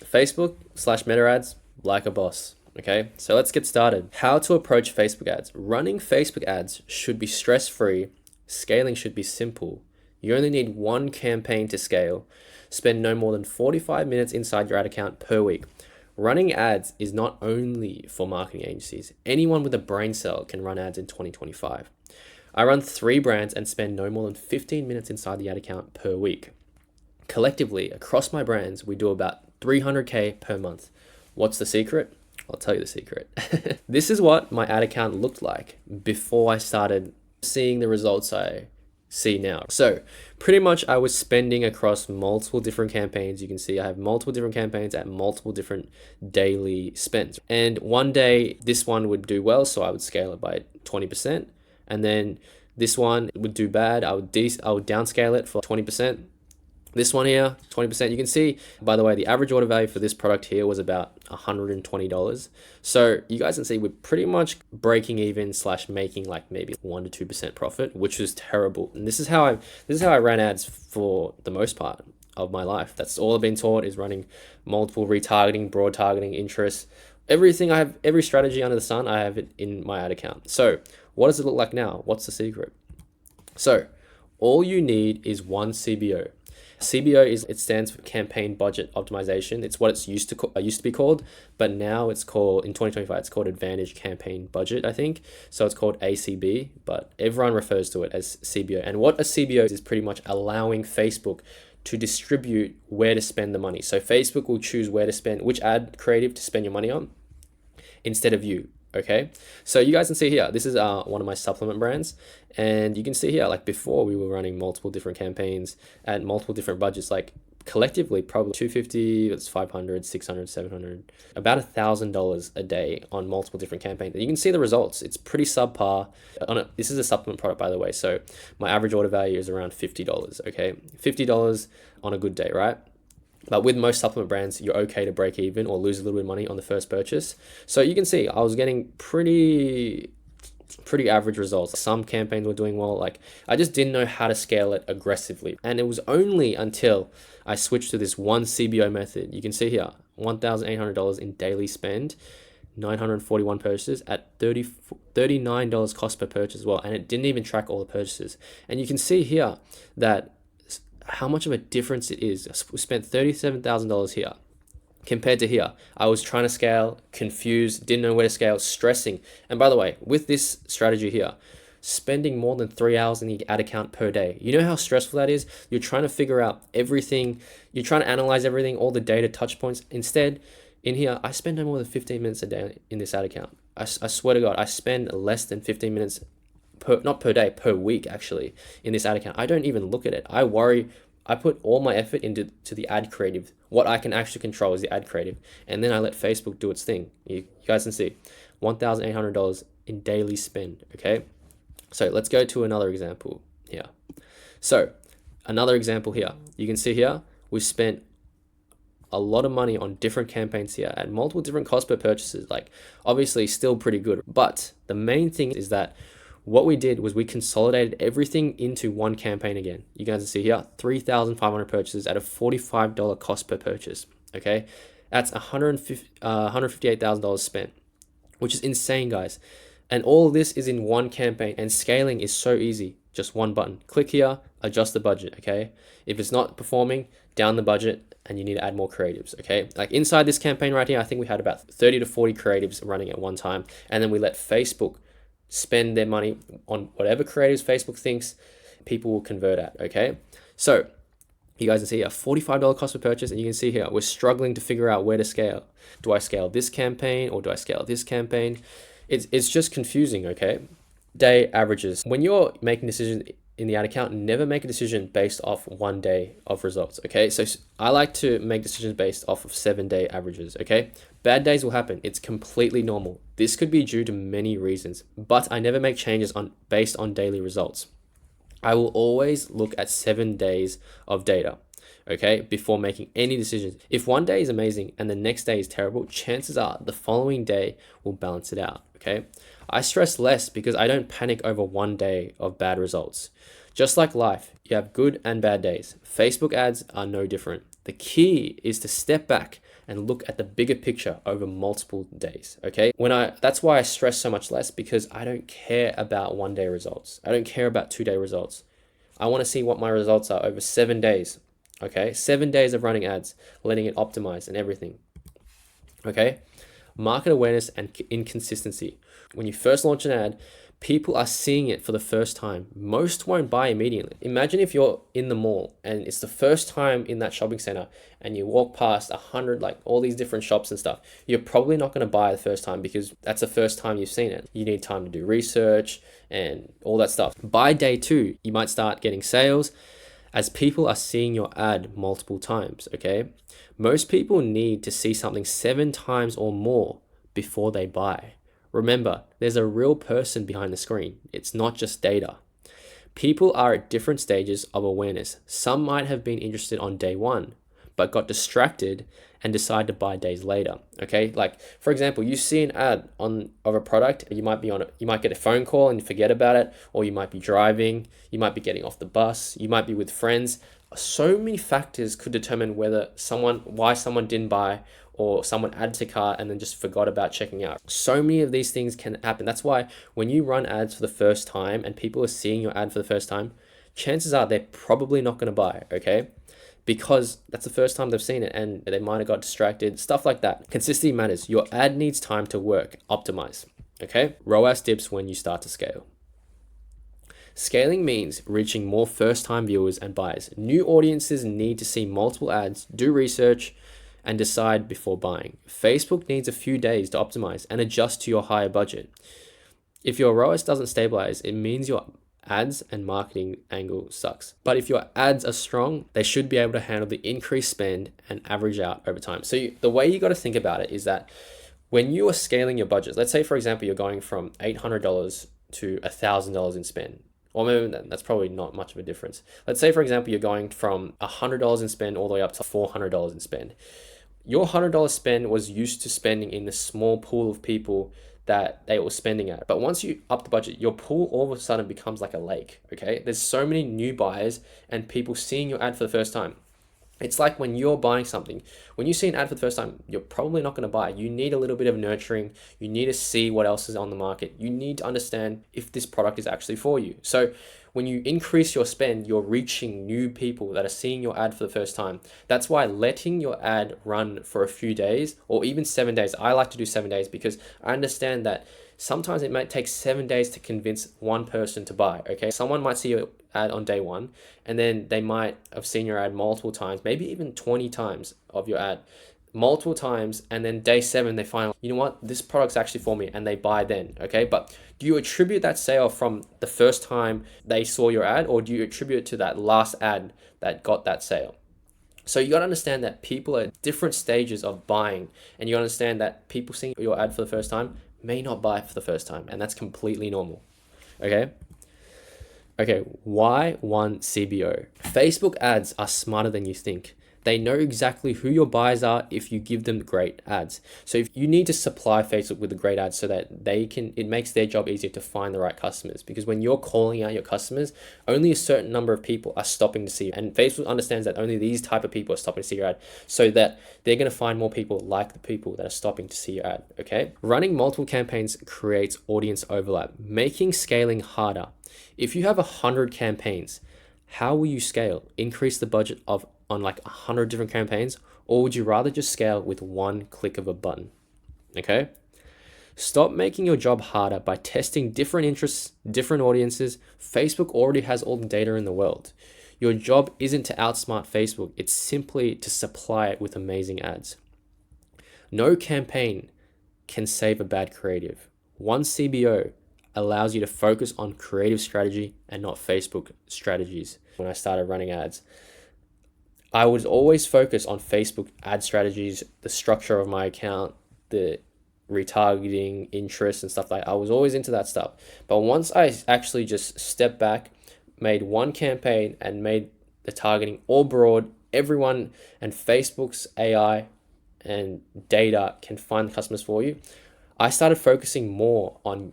Facebook/Meta ads like a boss. Okay, so let's get started. How to approach Facebook ads. Running Facebook ads should be stress free, scaling should be simple. You only need one campaign to scale. Spend no more than 45 minutes inside your ad account per week. Running ads is not only for marketing agencies, anyone with a brain cell can run ads in 2025. I run 3 brands and spend no more than 15 minutes inside the ad account per week. Collectively, across my brands, we do about 300K per month. What's the secret? I'll tell you the secret. This is what my ad account looked like before I started seeing the results I see now. So pretty much I was spending across multiple different campaigns. You can see I have multiple different campaigns at multiple different daily spends. And one day this one would do well, so I would scale it by 20%. And then this one would do bad. I would downscale it for 20%. This one here, 20%. You can see, by the way, the average order value for this product here was about $120. So you guys can see we're pretty much breaking even slash making like maybe 1 to 2% profit, which is terrible. And this is how I ran ads for the most part of my life. That's all I've been taught, is running multiple retargeting, broad targeting, interests. Everything I have, every strategy under the sun, I have it in my ad account. So what does it look like now? What's the secret? So all you need is one CBO. It stands for campaign budget optimization. It's what it's used to be called, but now it's called, in 2025, it's called Advantage Campaign Budget, I think. So it's called ACB, but everyone refers to it as CBO. And what a CBO is pretty much allowing Facebook to distribute where to spend the money. So Facebook will choose where to spend, which ad creative to spend your money on instead of you. Okay, so you guys can see here, this is one of my supplement brands, and you can see here, like before we were running multiple different campaigns at multiple different budgets, like collectively probably 250, it's 500, 600, 700, about $1,000 a day on multiple different campaigns. And you can see the results. It's pretty subpar. This is a supplement product, by the way, so my average order value is around $50. Okay, $50 on a good day, right? But with most supplement brands, you're okay to break even or lose a little bit of money on the first purchase. So you can see I was getting pretty average results. Some campaigns were doing well. Like, I just didn't know how to scale it aggressively. And it was only until I switched to this one CBO method. You can see here, $1,800 in daily spend, 941 purchases at $39 cost per purchase as well. And it didn't even track all the purchases. And you can see here that how much of a difference it is. We spent $37,000 here compared to here. I was trying to scale, confused, didn't know where to scale, stressing. And by the way, with this strategy here, spending more than 3 hours in the ad account per day, you know how stressful that is? You're trying to figure out everything, you're trying to analyze everything, all the data touch points. Instead, in here, I spend no more than 15 minutes a day in this ad account. I swear to God, I spend less than 15 minutes not per day, per week actually, in this ad account. I don't even look at it. I put all my effort into the ad creative. What I can actually control is the ad creative. And then I let Facebook do its thing. You guys can see $1,800 in daily spend. Okay. So let's go to another example here. So another example here, you can see here, we spent a lot of money on different campaigns here at multiple different cost per purchases. Like, obviously still pretty good, but the main thing is that what we did was we consolidated everything into one campaign again. You guys can see here, 3,500 purchases at a $45 cost per purchase. Okay, that's $158,000 spent, which is insane, guys. And all this is in one campaign, and scaling is so easy. Just one button. Click here, adjust the budget. Okay, if it's not performing, down the budget, and you need to add more creatives. Okay, like inside this campaign right here, I think we had about 30 to 40 creatives running at one time, and then we let Facebook spend their money on whatever creatives Facebook thinks people will convert at. Okay, so you guys can see a $45 cost per purchase, and you can see here we're struggling to figure out where to scale. Do I scale this campaign or do I scale this campaign? It's just confusing. Okay, day averages. When you're making decisions in the ad account, never make a decision based off one day of results. Okay, so I like to make decisions based off of 7-day averages. Okay, bad days will happen. It's completely normal. This could be due to many reasons, but I never make changes based on daily results. I will always look at 7 days of data, okay, before making any decisions. If one day is amazing and the next day is terrible, chances are the following day will balance it out. Okay, I stress less because I don't panic over one day of bad results. Just like life, you have good and bad days. Facebook ads are no different. The key is to step back and look at the bigger picture over multiple days. Okay. That's why I stress so much less, because I don't care about 1 day results. I don't care about 2 day results. I want to see what my results are over 7 days. Okay. 7 days of running ads, letting it optimize and everything. Okay. Market awareness and inconsistency. When you first launch an ad, people are seeing it for the first time. Most won't buy immediately. Imagine if you're in the mall and it's the first time in that shopping center and you walk past 100, like all these different shops and stuff. You're probably not going to buy the first time because that's the first time you've seen it. You need time to do research and all that stuff. By day 2, you might start getting sales as people are seeing your ad multiple times, okay? Most people need to see something 7 times or more before they buy. Remember, there's a real person behind the screen. It's not just data. People are at different stages of awareness. Some might have been interested on day 1, but got distracted and decide to buy days later. Okay, like for example, you see an ad of a product, you might get a phone call and forget about it, or you might be driving, you might be getting off the bus, you might be with friends. So many factors could determine why someone didn't buy, or someone added to cart and then just forgot about checking out. So many of these things can happen. That's why when you run ads for the first time and people are seeing your ad for the first time, chances are they're probably not going to buy, okay? Because that's the first time they've seen it and they might have got distracted, stuff like that. Consistency matters. Your ad needs time to work, optimize, okay? ROAS dips when you start to scale. Scaling means reaching more first-time viewers and buyers. New audiences need to see multiple ads, do research, and decide before buying. Facebook needs a few days to optimize and adjust to your higher budget. If your ROAS doesn't stabilize, it means your ads and marketing angle sucks. But if your ads are strong, they should be able to handle the increased spend and average out over time. So the way you got to think about it is that when you are scaling your budget, let's say for example, you're going from $800 to $1,000 in spend. Or maybe that's probably not much of a difference. Let's say, for example, you're going from $100 in spend all the way up to $400 in spend. Your $100 spend was used to spending in the small pool of people that they were spending at. But once you up the budget, your pool all of a sudden becomes like a lake, okay? There's so many new buyers and people seeing your ad for the first time. It's like when you're buying something, when you see an ad for the first time, you're probably not going to buy. You need a little bit of nurturing. You need to see what else is on the market. You need to understand if this product is actually for you. So when you increase your spend, you're reaching new people that are seeing your ad for the first time. That's why letting your ad run for a few days or even 7 days. I like to do 7 days because I understand that sometimes it might take 7 days to convince one person to buy, okay? Someone might see your ad on day 1 and then they might have seen your ad multiple times, maybe even 20 times of your ad, multiple times, and then day 7 they find, you know what, this product's actually for me, and they buy then, okay? But do you attribute that sale from the first time they saw your ad, or do you attribute it to that last ad that got that sale? So you got to understand that people are at different stages of buying, and you got to understand that people seeing your ad for the first time may not buy for the first time, and that's completely normal, okay? Okay, why one CBO? Facebook ads are smarter than you think. They know exactly who your buyers are if you give them great ads. So if you need to supply Facebook with a great ad so that it makes their job easier to find the right customers. Because when you're calling out your customers, only a certain number of people are stopping to see you. And Facebook understands that only these type of people are stopping to see your ad, so that they're going to find more people like the people that are stopping to see your ad, okay? Running multiple campaigns creates audience overlap, making scaling harder. If you have 100 campaigns, how will you scale? Increase the budget on like 100 different campaigns, or would you rather just scale with one click of a button? Okay? Stop making your job harder by testing different interests, different audiences. Facebook already has all the data in the world. Your job isn't to outsmart Facebook, it's simply to supply it with amazing ads. No campaign can save a bad creative. One CBO allows you to focus on creative strategy and not Facebook strategies. When I started running ads, I would always focus on Facebook ad strategies, the structure of my account, the retargeting, interest and stuff like that. I was always into that stuff. But once I actually just stepped back, made one campaign and made the targeting all broad, everyone, and Facebook's AI and data can find the customers for you, I started focusing more on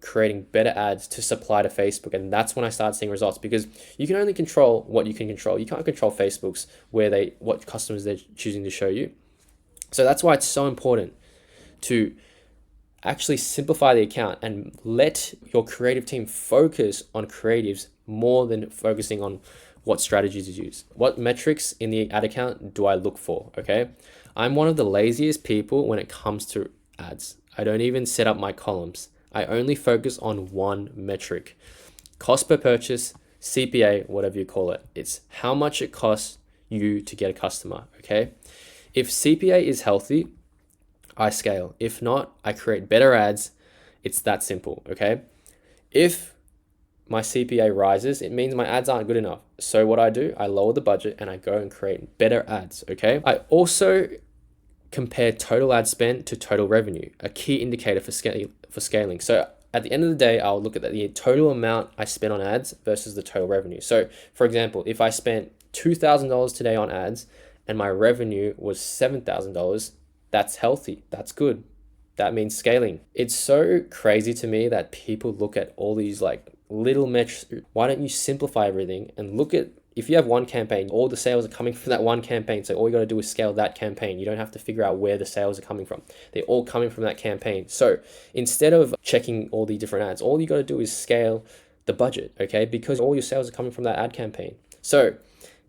creating better ads to supply to Facebook, and that's when I started seeing results, because you can only control what you can control. You can't control Facebook's what customers they're choosing to show you. So that's why it's so important to actually simplify the account and let your creative team focus on creatives more than focusing on what strategies you use. What metrics in the ad account do I look for? Okay. I'm one of the laziest people when it comes to ads. I don't even set up my columns. I only focus on one metric: cost per purchase, CPA, whatever you call it. It's how much it costs you to get a customer. Okay. If CPA is healthy, I scale. If not, I create better ads. It's that simple, okay? If my CPA rises, it means my ads aren't good enough. So what I do, I lower the budget and I go and create better ads, okay? I also compare total ad spend to total revenue, a key indicator for scaling. So at the end of the day, I'll look at the total amount I spend on ads versus the total revenue. So for example, if I spent $2,000 today on ads and my revenue was $7,000, that's healthy. That's good. That means scaling. It's so crazy to me that people look at all these like little metrics. Why don't you simplify everything and look at, if you have one campaign, all the sales are coming from that one campaign. So all you got to do is scale that campaign. You don't have to figure out where the sales are coming from. They're all coming from that campaign. So instead of checking all the different ads, all you got to do is scale the budget, okay? Because all your sales are coming from that ad campaign. So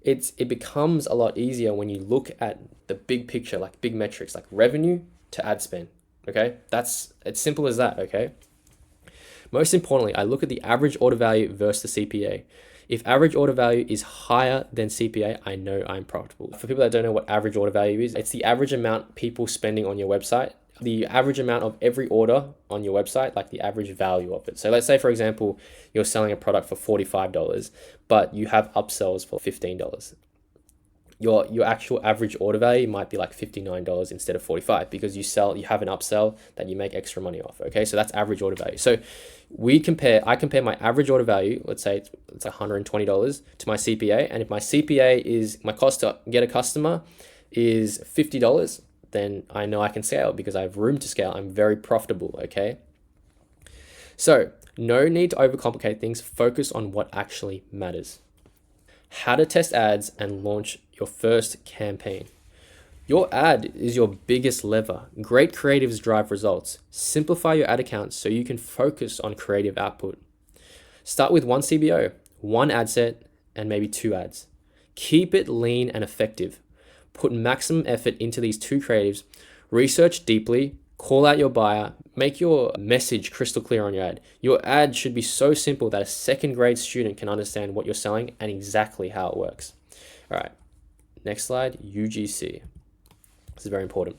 it becomes a lot easier when you look at the big picture, like big metrics, like revenue to ad spend. Okay, it's simple as that. Okay. Most importantly, I look at the average order value versus the CPA. If average order value is higher than CPA, I know I'm profitable. For people that don't know what average order value is, it's the average amount people spending on your website, the average amount of every order on your website, like the average value of it. So let's say, for example, you're selling a product for $45, but you have upsells for $15. Your actual average order value might be like $59 instead of $45 because you have an upsell that you make extra money off. Okay, so that's average order value. So I compare my average order value, let's say it's $120 to my CPA, and if my CPA is, my cost to get a customer is $50, then I know I can scale because I have room to scale. I'm very profitable. Okay, so no need to overcomplicate things. Focus on what actually matters. How to test ads and launch your first campaign. Your ad is your biggest lever. Great creatives drive results. Simplify your ad account so you can focus on creative output. Start with one CBO, one ad set, and maybe 2 ads. Keep it lean and effective. Put maximum effort into these 2 creatives. Research deeply. Call out your buyer. Make your message crystal clear on your ad. Your ad should be so simple that a second grade student can understand what you're selling and exactly how it works. All right, next slide, UGC. This is very important.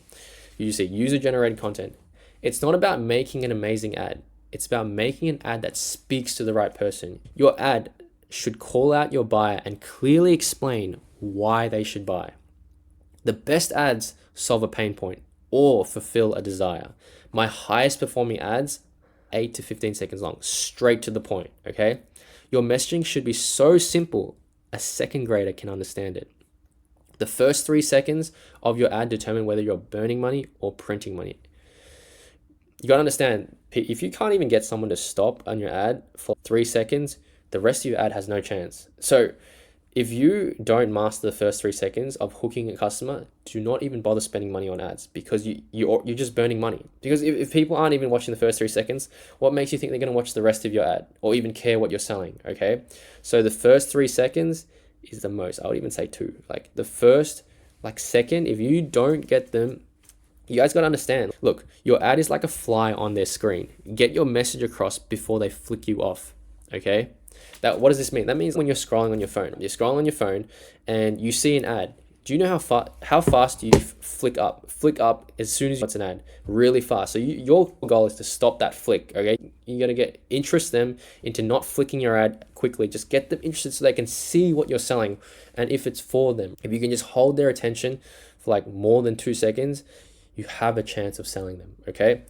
UGC, user generated content. It's not about making an amazing ad. It's about making an ad that speaks to the right person. Your ad should call out your buyer and clearly explain why they should buy. The best ads solve a pain point or fulfill a desire. My highest performing ads, 8 to 15 seconds long, straight to the point, okay? Your messaging should be so simple, a second grader can understand it. The first 3 seconds of your ad determine whether you're burning money or printing money. You gotta understand, if you can't even get someone to stop on your ad for 3 seconds, the rest of your ad has no chance. So if you don't master the first 3 seconds of hooking a customer, do not even bother spending money on ads because you're just burning money. Because if people aren't even watching the first 3 seconds, what makes you think they're going to watch the rest of your ad or even care what you're selling? Okay, so the first 3 seconds is the most. I would even say 2. Like the first second, if you don't get them, you guys got to understand. Look, your ad is like a fly on their screen. Get your message across before they flick you off. Okay. What does this mean? That means when you're scrolling on your phone and you see an ad. Do you know how fast do you flick up? Flick up as soon as it's an ad, really fast. So your goal is to stop that flick, okay? You're going to interest them into not flicking your ad quickly. Just get them interested so they can see what you're selling and if it's for them. If you can just hold their attention for like more than 2 seconds, you have a chance of selling them, okay?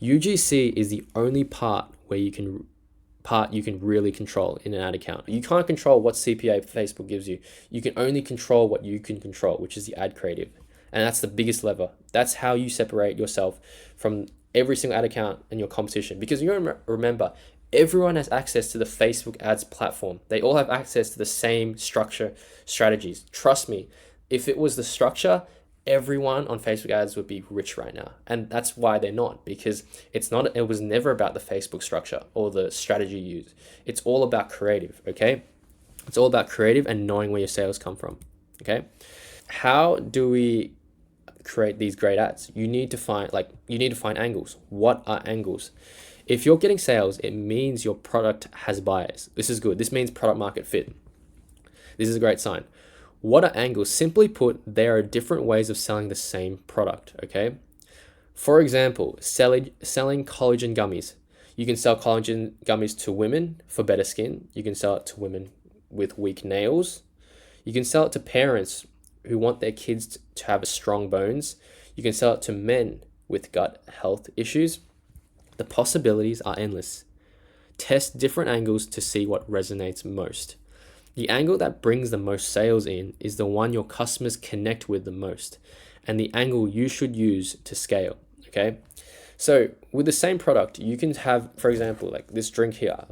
UGC is the only part you can really control in an ad account. You can't control what CPA Facebook gives you. You can only control what you can control, which is the ad creative. And that's the biggest lever. That's how you separate yourself from every single ad account and your competition. Because you remember, everyone has access to the Facebook ads platform. They all have access to the same structure strategies. Trust me, if it was the structure, everyone on Facebook ads would be rich right now. And that's why they're not, because it was never about the Facebook structure or the strategy used. It's all about creative, okay? It's all about creative and knowing where your sales come from, okay? How do we create these great ads? You need to find angles. What are angles? If you're getting sales, it means your product has buyers. This is good. This means product market fit. This is a great sign. What are angles? Simply put, there are different ways of selling the same product, okay? For example, selling collagen gummies. You can sell collagen gummies to women for better skin. You can sell it to women with weak nails. You can sell it to parents who want their kids to have strong bones. You can sell it to men with gut health issues. The possibilities are endless. Test different angles to see what resonates most. The angle that brings the most sales in is the one your customers connect with the most, and the angle you should use to scale, okay? So with the same product, you can have, for example, like this drink here,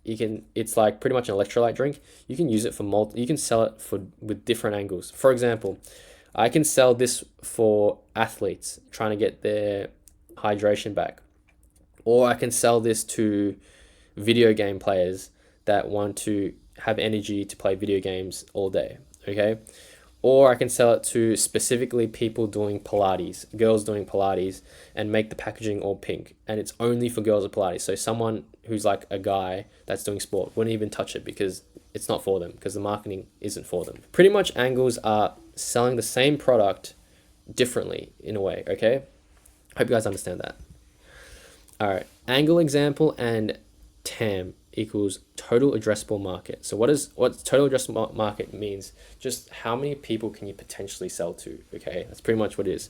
it's like pretty much an electrolyte drink. You can use it you can sell it with different angles. For example, I can sell this for athletes trying to get their hydration back. Or I can sell this to video game players that want to have energy to play video games all day, okay? Or I can sell it to specifically people doing Pilates, girls doing Pilates, and make the packaging all pink. And it's only for girls at Pilates. So someone who's like a guy that's doing sport wouldn't even touch it because it's not for them, because the marketing isn't for them. Pretty much angles are selling the same product differently in a way, okay? Hope you guys understand that. All right, angle example and TAM equals total addressable market. So what total addressable market means? Just how many people can you potentially sell to, okay? That's pretty much what it is.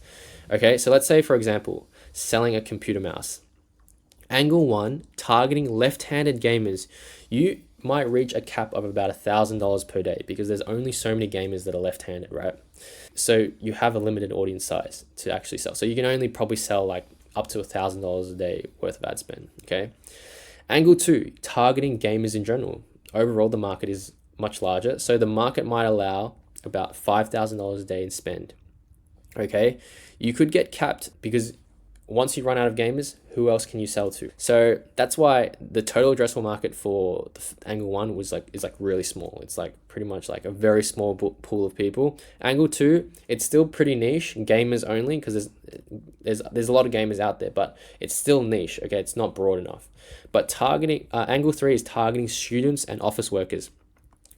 Okay, so let's say, for example, selling a computer mouse. Angle 1, targeting left-handed gamers. You might reach a cap of about $1,000 per day because there's only so many gamers that are left-handed, right? So you have a limited audience size to actually sell. So you can only probably sell like up to $1,000 a day worth of ad spend, okay? Angle 2, targeting gamers in general. Overall, the market is much larger, so the market might allow about $5,000 a day in spend. Okay, you could get capped because once you run out of gamers, who else can you sell to? So that's why the total addressable market for angle 1 is really small. It's like pretty much like a very small pool of people. Angle 2, it's still pretty niche, gamers only, because there's a lot of gamers out there, but it's still niche. Okay, it's not broad enough. But targeting angle 3 is targeting students and office workers.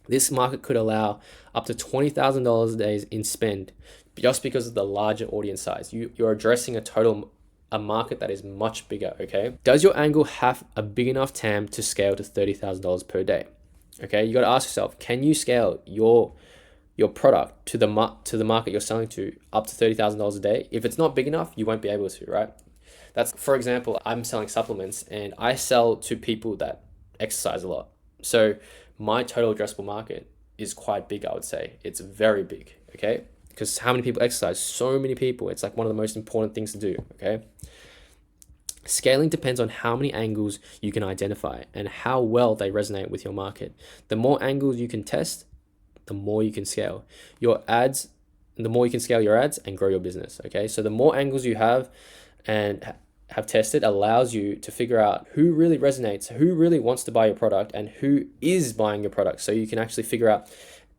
This market could allow up to $20,000 a day in spend just because of the larger audience size. You're addressing a market that is much bigger, okay? Does your angle have a big enough TAM to scale to $30,000 per day? Okay, you got to ask yourself, can you scale your product to the market you're selling to up to $30,000 a day? If it's not big enough, you won't be able to, right? That's, for example, I'm selling supplements and I sell to people that exercise a lot. So my total addressable market is quite big, I would say. It's very big, okay? Because how many people exercise? So many people. It's like one of the most important things to do, okay? Scaling depends on how many angles you can identify and how well they resonate with your market. The more angles you can test, the more you can scale your ads, the more you can scale your ads and grow your business, okay? So the more angles you have and have tested allows you to figure out who really resonates, who really wants to buy your product, and who is buying your product. So you can actually figure out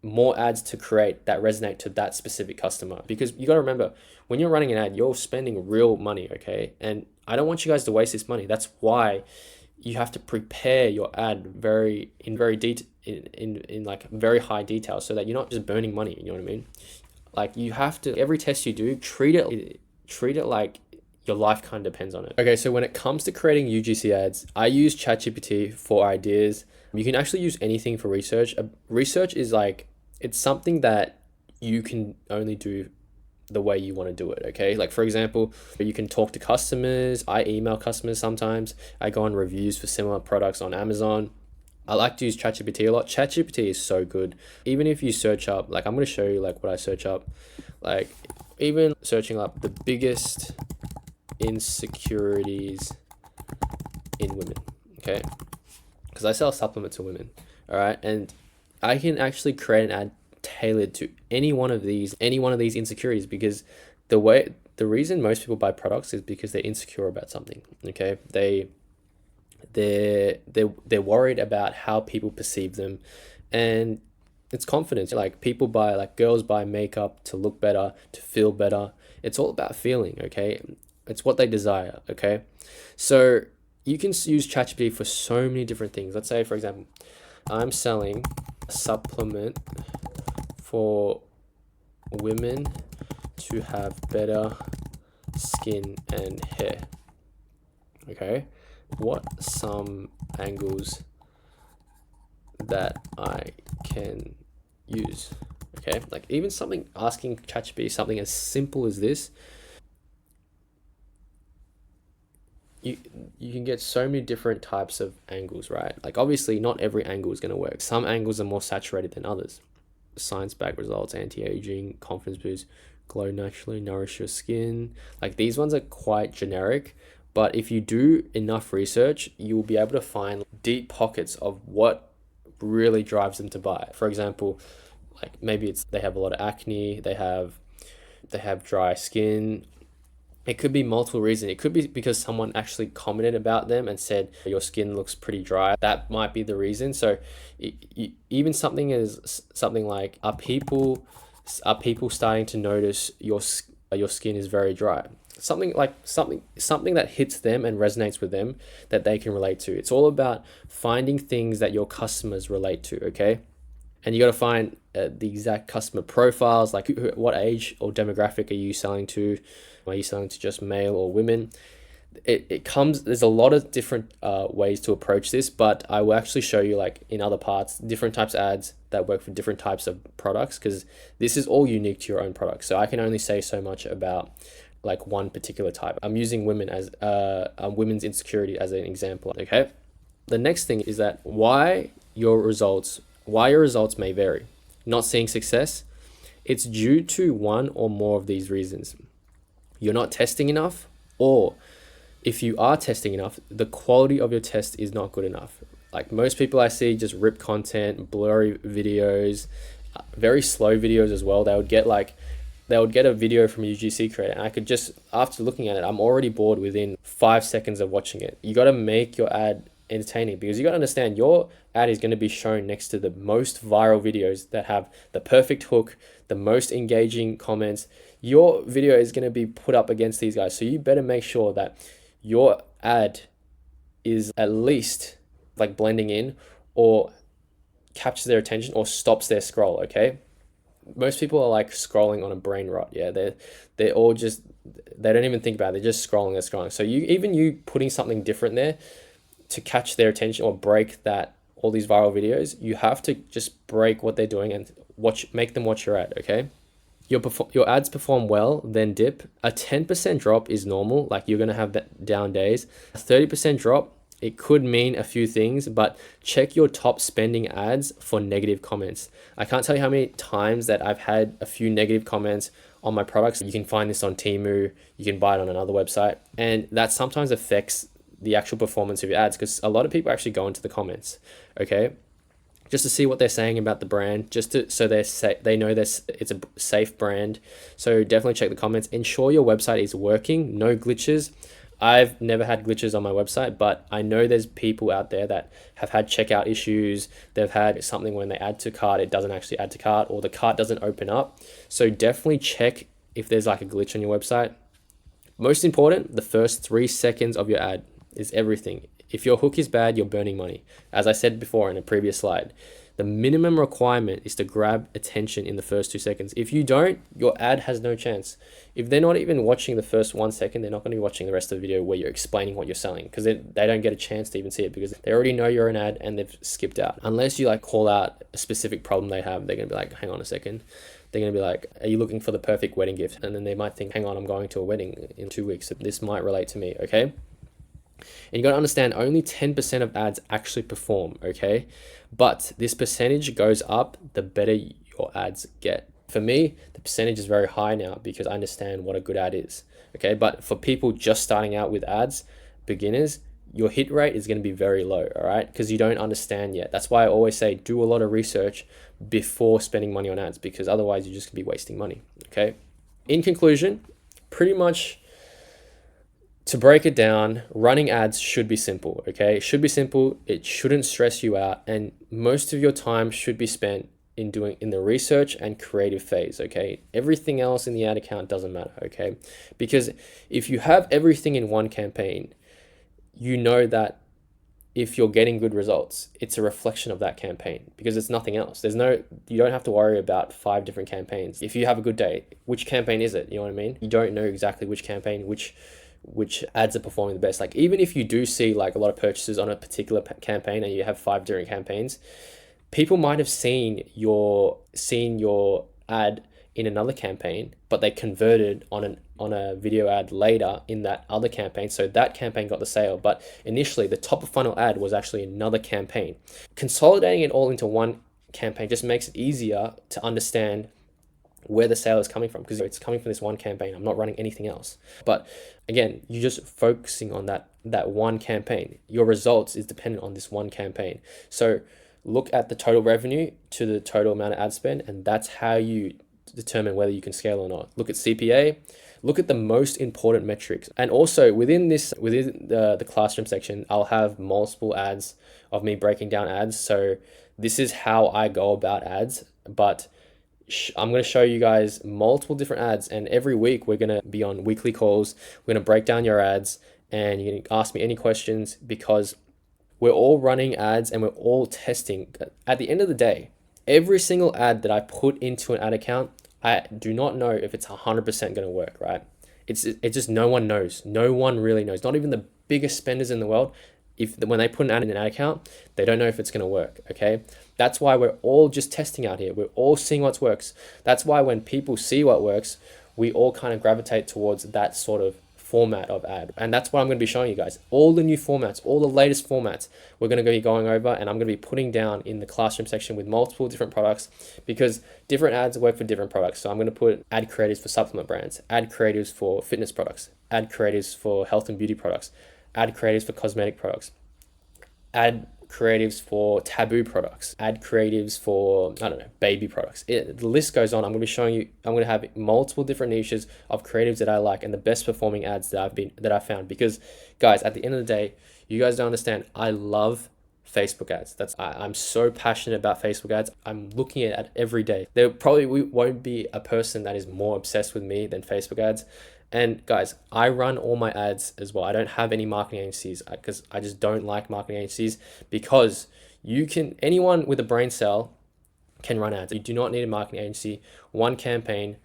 more ads to create that resonate to that specific customer. Because you got to remember, when you're running an ad, you're spending real money, okay? And I don't want you guys to waste this money. That's why you have to prepare your ad in like very high detail, so that you're not just burning money. You know what I mean? Like, you have to, every test you do, treat it like your life kind of depends on it. Okay, so when it comes to creating UGC ads, I use ChatGPT for ideas. You can actually use anything for research. Research is like, it's something that you can only do the way you want to do it, okay? Like, for example, you can talk to customers. I email customers sometimes. I go on reviews for similar products on Amazon. I like to use ChatGPT a lot. ChatGPT is so good. Even if you search up, like, I'm going to show you like what I search up. Like, even searching up the biggest insecurities in women, okay? Because I sell supplements to women, all right? And I can actually create an ad tailored to any one of these insecurities, because the reason most people buy products is because they're insecure about something. Okay, they're worried about how people perceive them, and it's confidence. Like people buy, like girls buy makeup to look better, to feel better. It's all about feeling. Okay, it's what they desire. Okay, so you can use ChatGPT for so many different things. Let's say, for example, I'm selling a supplement for women to have better skin and hair. Okay, what some angles that I can use? Okay, like even something, asking ChatGPT something as simple as this, you can get so many different types of angles, right? Like obviously not every angle is going to work. Some angles are more saturated than others. Science-backed results, anti-aging, confidence boost, glow naturally, nourish your skin. Like these ones are quite generic, but if you do enough research, you'll be able to find deep pockets of what really drives them to buy. For example, like maybe it's they have a lot of acne, they have dry skin. It could be multiple reasons. It could be because someone actually commented about them and said your skin looks pretty dry. That might be the reason. So even something like, are people starting to notice your skin is very dry? Something that hits them and resonates with them, that they can relate to. It's all about finding things that your customers relate to. Okay, and you got to find the exact customer profiles, like what age or demographic are you selling to? Are you selling to just male or women? There's a lot of different ways to approach this, but I will actually show you, like in other parts, different types of ads that work for different types of products, because this is all unique to your own product. So I can only say so much about like one particular type. I'm using women as women's insecurity as an example. Okay, the next thing is that why your results may vary. Not seeing success, it's due to one or more of these reasons. You're not testing enough, or if you are testing enough, the quality of your test is not good enough. Like most people I see just rip content, blurry videos, very slow videos as well. They would get a video from a UGC creator, and I could just, after looking at it, I'm already bored within 5 seconds of watching it. You got to make your ad entertaining, because you got to understand your ad is going to be shown next to the most viral videos that have the perfect hook, the most engaging comments. Your video is going to be put up against these guys, so you better make sure that your ad is at least like blending in or captures their attention or stops their scroll. Okay, most people are like scrolling on a brain rot. Yeah, they're all just, they don't even think about it. They're just scrolling. So you putting something different there to catch their attention or break that, all these viral videos, you have to just break what they're doing and make them watch your ad. Okay, your ads perform well, then dip. A 10% drop is normal. Like you're gonna have down days. A 30% drop, it could mean a few things, but check your top spending ads for negative comments. I can't tell you how many times that I've had a few negative comments on my products. You can find this on Temu, you can buy it on another website, and that sometimes affects the actual performance of your ads, because a lot of people actually go into the comments, okay, just to see what they're saying about the brand, so they know it's a safe brand. So definitely check the comments. Ensure your website is working, no glitches. I've never had glitches on my website, but I know there's people out there that have had checkout issues. They've had something when they add to cart, it doesn't actually add to cart, or the cart doesn't open up. So definitely check if there's like a glitch on your website. Most important, the first 3 seconds of your ad is everything. If your hook is bad, you're burning money. As I said before in a previous slide, the minimum requirement is to grab attention in the first 2 seconds. If you don't, your ad has no chance. If they're not even watching the first 1 second, they're not going to be watching the rest of the video where you're explaining what you're selling, because they don't get a chance to even see it, because they already know you're an ad and they've skipped out. Unless you like call out a specific problem they have, they're going to be like, hang on a second. They're going to be like, are you looking for the perfect wedding gift? And then they might think, hang on, I'm going to a wedding in 2 weeks. This might relate to me, okay? And you got to understand, only 10% of ads actually perform, okay? But this percentage goes up the better your ads get. For me, the percentage is very high now because I understand what a good ad is, okay? But for people just starting out with ads, beginners, your hit rate is going to be very low, all right? Because you don't understand yet. That's why I always say do a lot of research before spending money on ads, because otherwise you're just gonna be wasting money. Okay. In conclusion, pretty much to break it down, running ads should be simple. Okay. It should be simple. It shouldn't stress you out. And most of your time should be spent in the research and creative phase. Okay. Everything else in the ad account doesn't matter. Okay. Because if you have everything in one campaign, you know that if you're getting good results, it's a reflection of that campaign, because it's nothing else. You don't have to worry about 5 different campaigns. If you have a good day, which campaign is it? You know what I mean? You don't know exactly which campaign, which ads are performing the best. Like, even if you do see like a lot of purchases on a particular campaign and you have 5 different campaigns, people might have seen your ad in another campaign, but they converted on a video ad later in that other campaign. So that campaign got the sale, but initially the top of funnel ad was actually another campaign. Consolidating it all into one campaign just makes it easier to understand where the sale is coming from, because it's coming from this one campaign. I'm not running anything else. But again, you're just focusing on that one campaign. Your results is dependent on this one campaign. So look at the total revenue to the total amount of ad spend, and that's how you determine whether you can scale or not. Look at CPA, look at the most important metrics. And also within the classroom section, I'll have multiple ads of me breaking down ads. So this is how I go about ads, but I'm going to show you guys multiple different ads, and every week we're going to be on weekly calls. We're going to break down your ads, and you can ask me any questions, because we're all running ads and we're all testing. At the end of the day, every single ad that I put into an ad account, I do not know if it's 100% going to work, right? It's just no one knows. No one really knows. Not even the biggest spenders in the world. When they put an ad in an ad account, they don't know if it's going to work, okay? That's why we're all just testing out here. We're all seeing what works. That's why when people see what works, we all kind of gravitate towards that sort of format of ad. And that's what I'm going to be showing you guys. All the new formats, all the latest formats, we're going to be going over, and I'm going to be putting down in the classroom section with multiple different products, because different ads work for different products. So I'm going to put ad creatives for supplement brands, ad creatives for fitness products, ad creatives for health and beauty products, ad creatives for cosmetic products, ad creatives for taboo products, ad creatives for, I don't know, baby products. The list goes on. I'm going to be showing you, I'm going to have multiple different niches of creatives that I like and the best performing ads that I've found. Because guys, at the end of the day, you guys don't understand, I love Facebook ads. I'm so passionate about Facebook ads. I'm looking at it every day. There probably won't be a person that is more obsessed with me than Facebook ads. And guys, I run all my ads as well. I don't have any marketing agencies, because I just don't like marketing agencies, because anyone with a brain cell can run ads. You do not need a marketing agency. One campaign.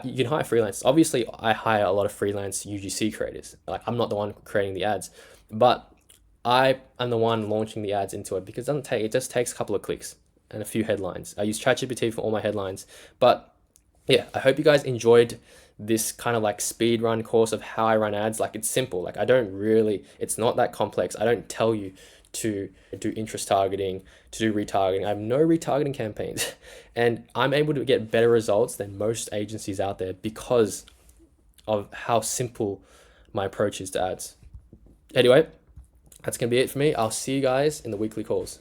You can hire freelancers. Obviously, I hire a lot of freelance UGC creators. Like, I'm not the one creating the ads, but I am the one launching the ads into it, because it just takes a couple of clicks and a few headlines. I use ChatGPT for all my headlines. But yeah, I hope you guys enjoyed this kind of like speed run course of how I run ads. Like, it's simple. Like, it's not that complex. I don't tell you to do interest targeting, to do retargeting. I have no retargeting campaigns, and I'm able to get better results than most agencies out there because of how simple my approach is to ads. Anyway, that's going to be it for me. I'll see you guys in the weekly calls.